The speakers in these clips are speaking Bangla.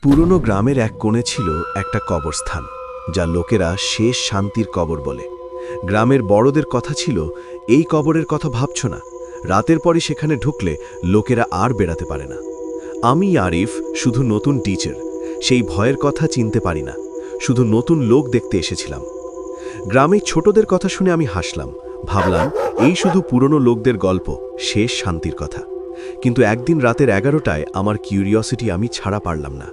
পুরনো গ্রামের এক কোণে ছিল একটা কবরস্থান, যা লোকেরা শেষ শান্তির কবর বলে। গ্রামের বড়দের কথা ছিল, এই কবরের কথা ভাবছ না, রাতের পরই সেখানে ঢুকলে লোকেরা আর বেড়াতে পারে না। আমি আরিফ শুধু নতুন টিচার, সেই ভয়ের কথা চিনতে পারি না, শুধু নতুন লোক দেখতে এসেছিলাম। গ্রামের ছোটদের কথা শুনে আমি হাসলাম, ভাবলাম এই শুধু পুরনো লোকদের গল্প, শেষ শান্তির কথা। কিন্তু একদিন রাতের 11টায় আমার কিউরিওসিটি আমি ছাড়া পারলাম না।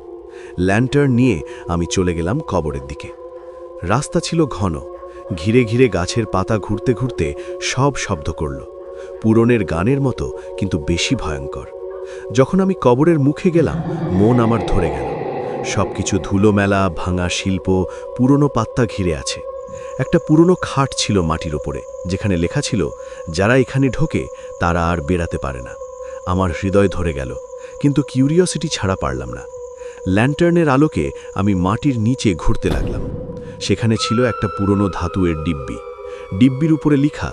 ল্যান্টার্ন নিয়ে আমি চলে গেলাম কবরের দিকে। রাস্তা ছিল ঘন, ঘিরে ঘিরে গাছের পাতা ঘুরতে ঘুরতে সব শব্দ করল, পুরনের গানের মতো, কিন্তু বেশি ভয়ঙ্কর। যখন আমি কবরের মুখে গেলাম, মন আমার ধরে গেল। সবকিছু ধুলোমেলা, ভাঙা শিল্প, পুরনো পাত্তা ঘিরে আছে। একটা পুরনো খাট ছিল মাটির ওপরে, যেখানে লেখা ছিল, যারা এখানে ঢোকে তারা আর বেরাতে পারে না। আমার হৃদয় ধরে গেল, কিন্তু কিউরিওসিটি ছাড়া পারলাম না। ল্যান্টার্নের আলোকে আমি মাটির নিচে ঘুরতে লাগলাম। সেখানে ছিল একটা পুরনো ধাতুয়ের ডিব্বি। ডিব্বির উপরে লেখা,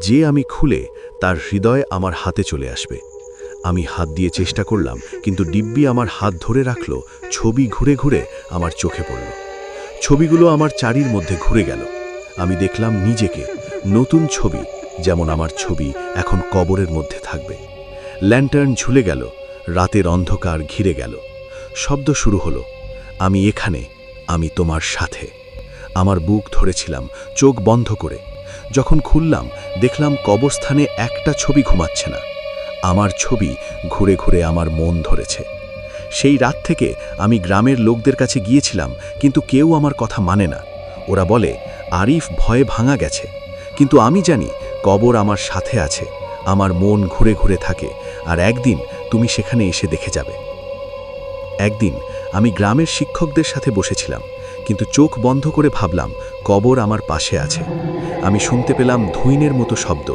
যে আমি খুলে তার হৃদয় আমার হাতে চলে আসবে। আমি হাত দিয়ে চেষ্টা করলাম, কিন্তু ডিব্বি আমার হাত ধরে রাখল। ছবি ঘুরে ঘুরে আমার চোখে পড়ল। ছবিগুলো আমার চারির মধ্যে ঘুরে গেল। আমি দেখলাম নিজেকে, নতুন ছবি, যেমন আমার ছবি এখন কবরের মধ্যে থাকবে। ল্যান্টার্ন ঝুলে গেল, রাতের অন্ধকার ঘিরে গেল। শব্দ শুরু হলো, আমি এখানে, আমি তোমার সাথে। আমার বুক ধরেছিলাম, চোখ বন্ধ করে। যখন খুললাম, দেখলাম কবরস্থানে একটা ছবি ঘুমাচ্ছে না। আমার ছবি ঘুরে ঘুরে আমার মন ধরেছে। সেই রাত থেকে আমি গ্রামের লোকদের কাছে গিয়েছিলাম, কিন্তু কেউ আমার কথা মানে না। ওরা বলে, আরিফ ভয়ে ভাঙা গেছে। কিন্তু আমি জানি, কবর আমার সাথে আছে, আমার মন ঘুরে ঘুরে থাকে, আর একদিন তুমি সেখানে এসে দেখে যাবে। একদিন আমি গ্রামের শিক্ষকদের সাথে বসেছিলাম, কিন্তু চোখ বন্ধ করে ভাবলাম, কবর আমার পাশে আছে। আমি শুনতে পেলাম ধুইনের মতো শব্দ।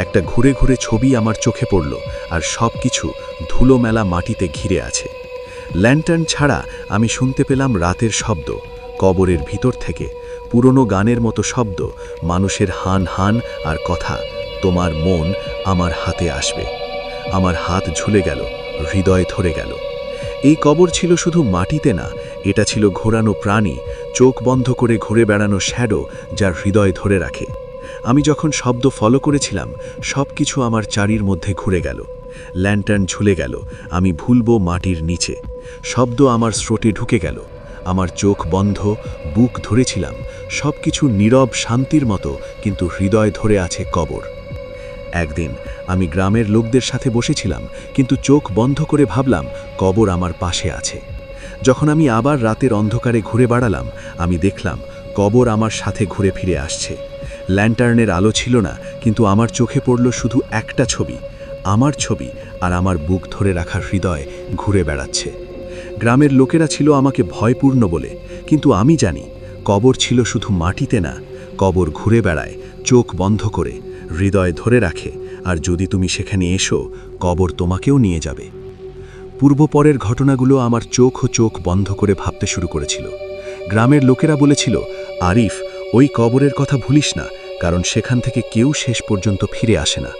একটা ঘুরে ঘুরে ছবি আমার চোখে পড়ল, আর সব কিছু ধুলোমেলা মাটিতে ঘিরে আছে। ল্যান্টার্ন ছাড়া আমি শুনতে পেলাম রাতের শব্দ, কবরের ভিতর থেকে পুরনো গানের মতো শব্দ, মানুষের হান হান আর কথা, তোমার মন আমার হাতে আসবে। আমার হাত ঝুলে গেল, হৃদয় ধরে গেল। এই কবর ছিল শুধু মাটিতে না, এটা ছিল ঘোরানো প্রাণী, চোখ বন্ধ করে ঘুরে বেড়ানো শ্যাডো, যার হৃদয় ধরে রাখে। আমি যখন শব্দ ফলো করেছিলাম, সব কিছু আমার চারির মধ্যে ঘুরে গেল। ল্যান্টার্ন ঝুলে গেল, আমি ভুলব মাটির নিচে। শব্দ আমার স্রোতে ঢুকে গেল। আমার চোখ বন্ধ, বুক ধরেছিলাম, সব কিছু নীরব শান্তির মতো, কিন্তু হৃদয় ধরে আছে কবর। একদিন আমি গ্রামের লোকদের সাথে বসেছিলাম, কিন্তু চোখ বন্ধ করে ভাবলাম, কবর আমার পাশে আছে। যখন আমি আবার রাতের অন্ধকারে ঘুরে বেড়ালাম, আমি দেখলাম কবর আমার সাথে ঘুরে ফিরে আসছে। ল্যান্টার্নের আলো ছিল না, কিন্তু আমার চোখে পড়ল শুধু একটা ছবি, আমার ছবি, আর আমার বুক ধরে রাখা হৃদয় ঘুরে বেড়াচ্ছে। গ্রামের লোকেরা ছিল আমাকে ভয়পূর্ণ বলে, কিন্তু আমি জানি, কবর ছিল শুধু মাটিতে না, কবর ঘুরে বেড়ায়, চোখ বন্ধ করে, হৃদয় ধরে রাখে, আর যদি তুমি সেখানে এসো, কবর তোমাকেও নিয়ে যাবে। পূর্বপরের ঘটনাগুলো আমার চোখ বন্ধ করে ভাবতে শুরু করেছিল। গ্রামের লোকেরা বলেছিল, আরিফ, ওই কবরের কথা ভুলিস না, কারণ সেখান থেকে কেউ শেষ পর্যন্ত ফিরে আসে না।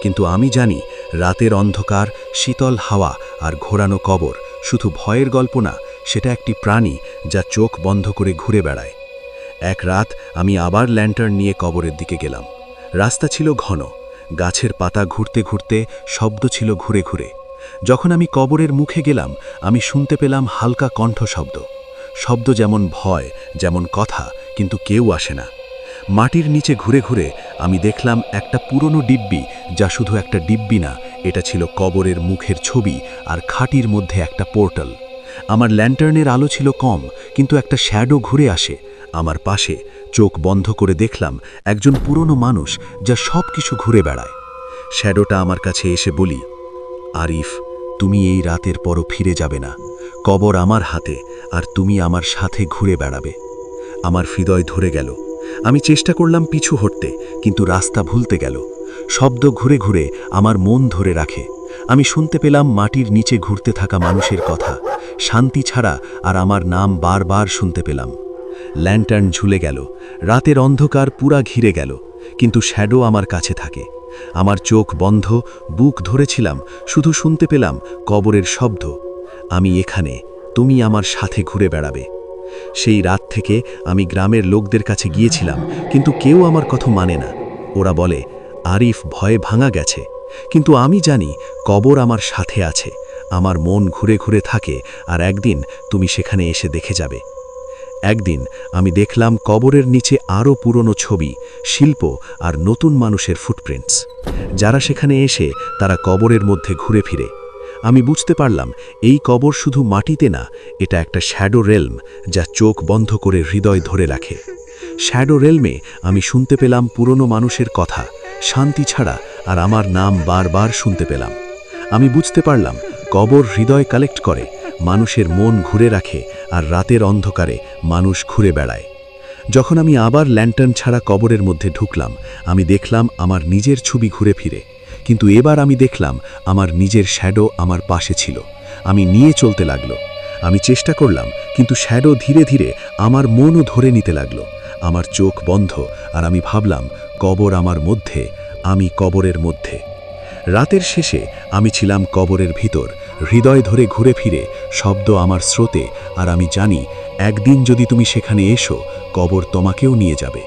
কিন্তু আমি জানি, রাতের অন্ধকার, শীতল হাওয়া আর ঘোরানো কবর শুধু ভয়ের গল্প না, সেটা একটি প্রাণী, যা চোখ বন্ধ করে ঘুরে বেড়ায়। এক রাত আমি আবার ল্যান্টার্ন নিয়ে কবরের দিকে গেলাম। রাস্তা ছিল ঘন, গাছের পাতা ঘুরতে ঘুরতে শব্দ ছিল ঘুরে ঘুরে। যখন আমি কবরের মুখে গেলাম, আমি শুনতে পেলাম হালকা কণ্ঠ শব্দ, শব্দ যেমন ভয়, যেমন কথা, কিন্তু কেউ আসে না। মাটির নিচে ঘুরে ঘুরে আমি দেখলাম একটা পুরনো ডিব্বি, যা শুধু একটা ডিব্বি না, এটা ছিল কবরের মুখের ছবি, আর খাটির মধ্যে একটা পোর্টাল। আমার ল্যান্টার্নের আলো ছিল কম, কিন্তু একটা শ্যাডো ঘুরে আসে আমার পাশে। চোখ বন্ধ করে দেখলাম একজন পুরনো মানুষ, যা সব কিছু ঘুরে বেড়ায়। শ্যাডোটা আমার কাছে এসে বলি, আরিফ, তুমি এই রাতের পরও ফিরে যাবে না, কবর আমার হাতে, আর তুমি আমার সাথে ঘুরে বেড়াবে। আমার হৃদয় ধরে গেল। আমি চেষ্টা করলাম পিছু হটতে, কিন্তু রাস্তা ভুলতে গেল। শব্দ ঘুরে ঘুরে আমার মন ধরে রাখে। আমি শুনতে পেলাম মাটির নিচে ঘুরতে থাকা মানুষের কথা, শান্তি ছাড়া, আর আমার নাম বারবার শুনতে পেলাম। ল্যান্টার্ন ঝুলে গেল, রাতের অন্ধকার পুরা ঘিরে গেল, কিন্তু শ্যাডো আমার কাছে থাকে। আমার চোখ বন্ধ, বুক ধরেছিলাম, শুধু শুনতে পেলাম কবরের শব্দ, আমি এখানে, তুমি আমার সাথে ঘুরে বেড়াবে। সেই রাত থেকে আমি গ্রামের লোকদের কাছে গিয়েছিলাম, কিন্তু কেউ আমার কথা মানে না। ওরা বলে আরিফ ভয়ে ভাঙা গেছে, কিন্তু আমি জানি কবর আমার সাথে আছে। আমার মন ঘুরে ঘুরে থাকে, আর একদিন তুমি সেখানে এসে দেখে যাবে। একদিন আমি দেখলাম কবরের নিচে আরও পুরনো ছবি, শিল্প আর নতুন মানুষের ফুটপ্রিন্টস। যারা সেখানে এসে তারা কবরের মধ্যে ঘুরে ফিরে। আমি বুঝতে পারলাম এই কবর শুধু মাটিতে না, এটা একটা শ্যাডো রেলম, যা চোখ বন্ধ করে হৃদয় ধরে রাখে। শ্যাডো রেলমে আমি শুনতে পেলাম পুরনো মানুষের কথা, শান্তি ছাড়া, আর আমার নাম বারবার শুনতে পেলাম। আমি বুঝতে পারলাম কবর হৃদয় কালেক্ট করে, মানুষের মন ঘুরে রাখে, আর রাতের অন্ধকারে মানুষ ঘুরে বেড়ায়। যখন আমি আবার ল্যান্টার্ন ছাড়া কবরের মধ্যে ঢুকলাম, আমি দেখলাম আমার নিজের ছবি ঘুরে ফিরে, কিন্তু এবার আমি দেখলাম আমার নিজের শ্যাডো আমার পাশে ছিল। আমি নিয়ে চলতে লাগলো। আমি চেষ্টা করলাম, কিন্তু শ্যাডো ধীরে ধীরে আমার মনও ধরে নিতে লাগলো। আমার চোখ বন্ধ, আর আমি ভাবলাম কবর আমার মধ্যে, আমি কবরের মধ্যে। রাতের শেষে আমি ছিলাম কবরের ভিতর, হৃদয় ধরে ঘুরে ফিরে, শব্দ আমার স্রোতে, আর আমি জানি একদিন যদি তুমি সেখানে এসো, কবর তোমাকেও নিয়ে যাবে।